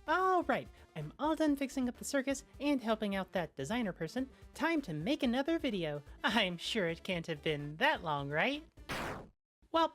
Alright, I'm all done fixing up the circus and helping out that designer person. Time to make another video. I'm sure it can't have been that long, right? Well,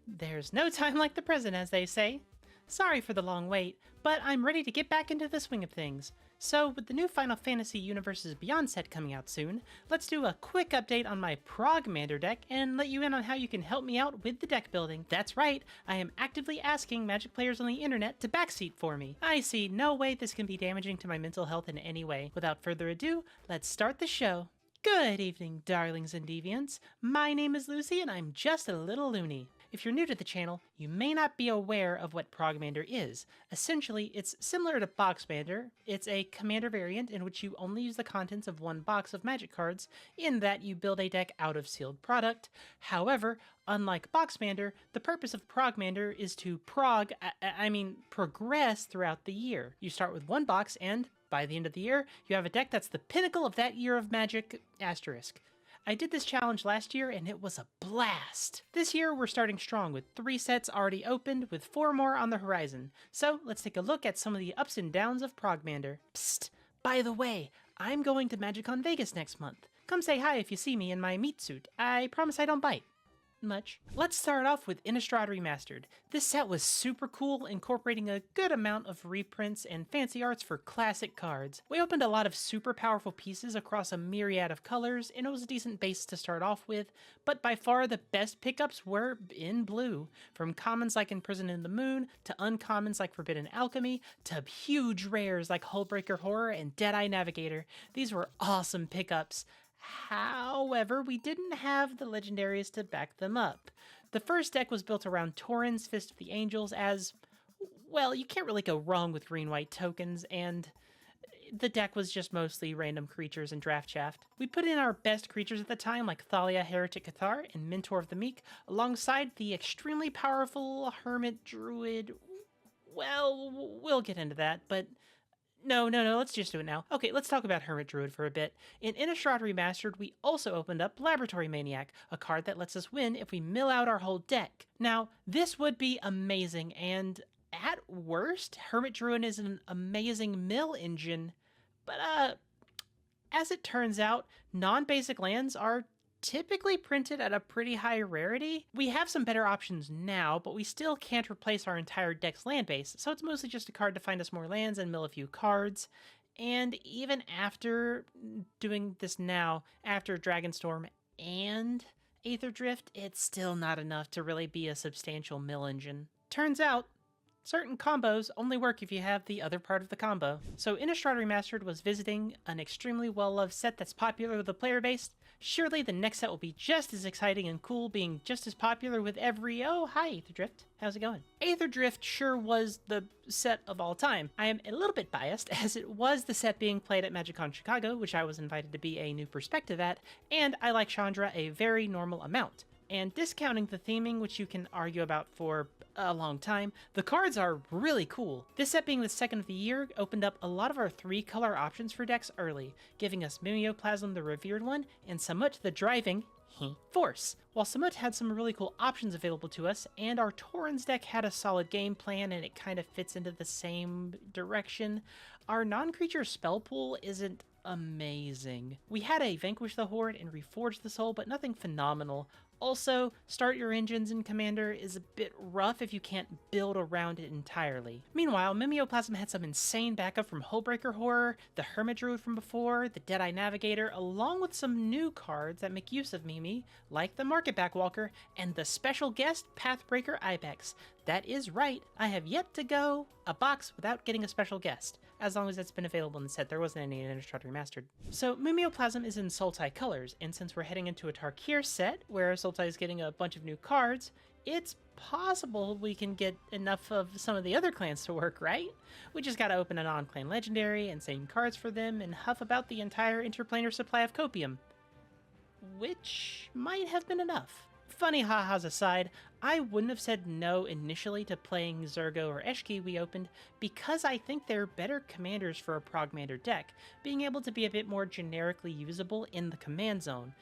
there's no time like the present, as they say. Sorry for the long wait, but I'm ready to get back into the swing of things. So, with the new Final Fantasy Universes Beyond set coming out soon, let's do a quick update on my Progmander deck and let you in on how you can help me out with the deck building. That's right, I am actively asking Magic players on the internet to backseat for me. I see no way this can be damaging to my mental health in any way. Without further ado, let's start the show. Good evening, darlings and deviants. My name is Lucy and I'm just a little loony. If you're new to the channel, you may not be aware of what Progmander is. Essentially, it's similar to Boxmander. It's a commander variant in which you only use the contents of one box of magic cards, in that you build a deck out of sealed product. However, unlike Boxmander, the purpose of Progmander is to progress throughout the year. You start with one box and, by the end of the year, you have a deck that's the pinnacle of that year of Magic, asterisk. I did this challenge last year and it was a blast. This year we're starting strong with 3 sets already opened with 4 more on the horizon. So let's take a look at some of the ups and downs of Progmander. Psst, by the way, I'm going to MagicCon Vegas next month. Come say hi if you see me in my meat suit. I promise I don't bite much. Let's start off with Innistrad Remastered. This set was super cool, incorporating a good amount of reprints and fancy arts for classic cards. We opened a lot of super powerful pieces across a myriad of colors, and it was a decent base to start off with, but by far the best pickups were in blue. From commons like Imprisoned in the Moon, to uncommons like Forbidden Alchemy, to huge rares like Hullbreaker Horror and Deadeye Navigator. These were awesome pickups. However, we didn't have the legendaries to back them up. The first deck was built around Tauren's Fist of the Angels as, well, you can't really go wrong with green-white tokens, and the deck was just mostly random creatures and draft shaft. We put in our best creatures at the time, like Thalia, Heretic Cathar, and Mentor of the Meek, alongside the extremely powerful Hermit Druid. Well, we'll get into that, but No, let's just do it now. Okay, let's talk about Hermit Druid for a bit. In Innistrad Remastered, we also opened up Laboratory Maniac, a card that lets us win if we mill out our whole deck. Now, this would be amazing, and at worst, Hermit Druid is an amazing mill engine, but as it turns out, non-basic lands are typically printed at a pretty high rarity. We have some better options now, but we still can't replace our entire deck's land base, so it's mostly just a card to find us more lands and mill a few cards. And even after doing this now, after Dragonstorm and Aether Drift, it's still not enough to really be a substantial mill engine. Turns out, certain combos only work if you have the other part of the combo. So Innistrad Remastered was visiting an extremely well-loved set that's popular with the player base. Surely the next set will be just as exciting and cool, being just as popular with every... Oh, hi, Aether Drift. How's it going? Aether Drift sure was the set of all time. I am a little bit biased, as it was the set being played at MagicCon Chicago, which I was invited to be a new perspective at, and I like Chandra a very normal amount. And discounting the theming, which you can argue about for a long time, the cards are really cool. This set being the second of the year opened up a lot of our 3-color options for decks early, giving us Mimeoplasm, the Revered One, and Samut, the Driving Force. While Samut had some really cool options available to us, and our Tauren's deck had a solid game plan and it kind of fits into the same direction, our non-creature spell pool isn't amazing. We had a Vanquish the Horde and Reforge the Soul, but nothing phenomenal. Also, Start Your Engines in Commander is a bit rough if you can't build around it entirely. Meanwhile, Mimeoplasm had some insane backup from Hullbreaker Horror, the Hermit Druid from before, the Deadeye Navigator, along with some new cards that make use of Mimi, like the Market Backwalker, and the special guest Pathbreaker Ibex. That is right, I have yet to go a box without getting a special guest. As long as it's been available in the set, there wasn't any in Innistrad Remastered. So Mimeoplasm is in Sultai colors, and since we're heading into a Tarkir set, where Sultai is getting a bunch of new cards, it's possible we can get enough of some of the other clans to work, right? We just gotta open a non-clan legendary and same cards for them and huff about the entire interplanar supply of Copium. Which might have been enough. Funny ha-has aside, I wouldn't have said no initially to playing Zergo or Eshki we opened, because I think they're better commanders for a Progmander deck, being able to be a bit more generically usable in the command zone.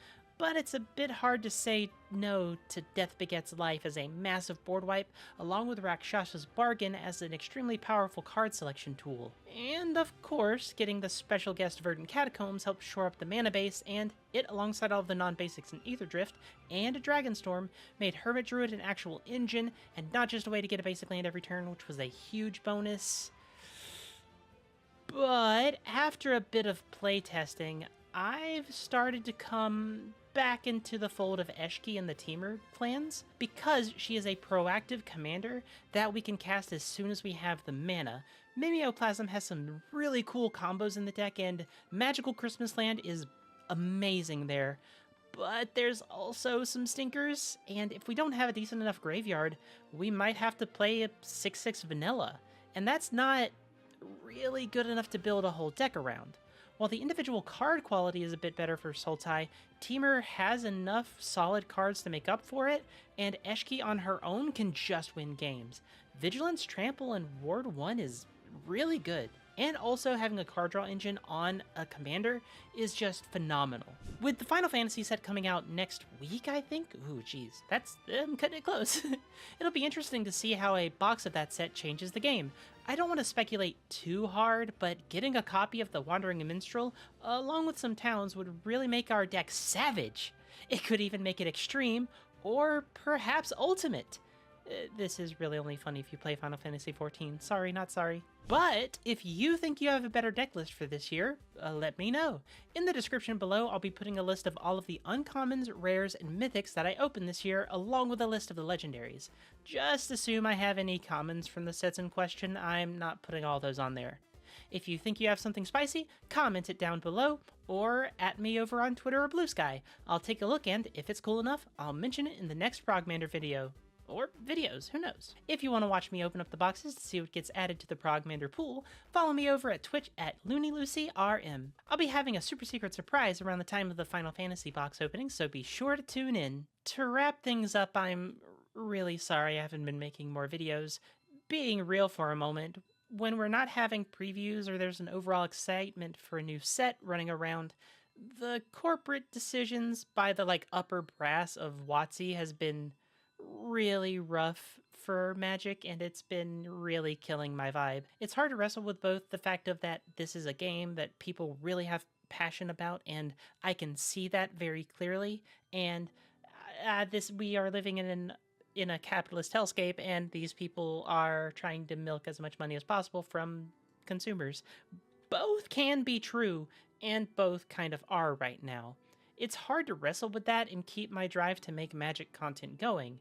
but it's a bit hard to say no to Death Begets Life as a massive board wipe, along with Rakshas's Bargain as an extremely powerful card selection tool. And of course, getting the special guest Verdant Catacombs helped shore up the mana base, and it, alongside all of the non-basics in Aether Drift and a Dragonstorm, made Hermit Druid an actual engine, and not just a way to get a basic land every turn, which was a huge bonus. But after a bit of playtesting, I've started to come back into the fold of Eshki and the Temur clans, because she is a proactive commander that we can cast as soon as we have the mana. Mimeoplasm has some really cool combos in the deck, and Magical Christmas Land is amazing there. But there's also some stinkers, and if we don't have a decent enough graveyard, we might have to play a 6/6 vanilla, and that's not really good enough to build a whole deck around. While the individual card quality is a bit better for Sultai, Temur has enough solid cards to make up for it, and Eshki on her own can just win games. Vigilance, Trample, and Ward 1 is really good, and also having a card draw engine on a commander is just phenomenal. With the Final Fantasy set coming out next week, I think? Ooh, geez, I'm cutting it close. It'll be interesting to see how a box of that set changes the game. I don't want to speculate too hard, but getting a copy of the Wandering Minstrel, along with some towns, would really make our deck savage. It could even make it extreme, or perhaps ultimate. This is really only funny if you play Final Fantasy XIV. Sorry, not sorry. But if you think you have a better deck list for this year, let me know. In the description below, I'll be putting a list of all of the uncommons, rares, and mythics that I opened this year, along with a list of the legendaries. Just assume I have any commons from the sets in question. I'm not putting all those on there. If you think you have something spicy, comment it down below, or at me over on Twitter or Blue Sky. I'll take a look, and if it's cool enough, I'll mention it in the next Progmander video. Or videos, who knows. If you want to watch me open up the boxes to see what gets added to the Progmander pool, follow me over at Twitch at LooneyLucyRM. I'll be having a super secret surprise around the time of the Final Fantasy box opening, so be sure to tune in. To wrap things up, I'm really sorry I haven't been making more videos. Being real for a moment, when we're not having previews or there's an overall excitement for a new set running around, the corporate decisions by the upper brass of WotC has been really rough for Magic, and it's been really killing my vibe. It's hard to wrestle with both the fact of that this is a game that people really have passion about, and I can see that very clearly, and we are living in a capitalist hellscape, and these people are trying to milk as much money as possible from consumers. Both can be true, and both kind of are right now. It's hard to wrestle with that and keep my drive to make Magic content going.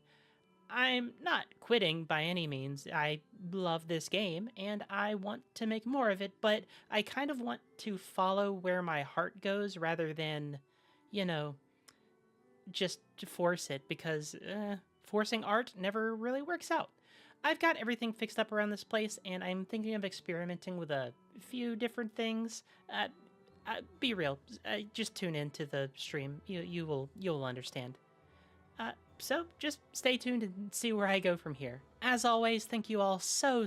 I'm not quitting by any means. I love this game, and I want to make more of it, but I kind of want to follow where my heart goes rather than, just to force it, because forcing art never really works out. I've got everything fixed up around this place, and I'm thinking of experimenting with a few different things. Be real. Just tune in to the stream. You'll understand. So just stay tuned and see where I go from here. As always, thank you all so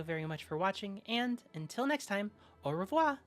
very much for watching, and until next time, au revoir!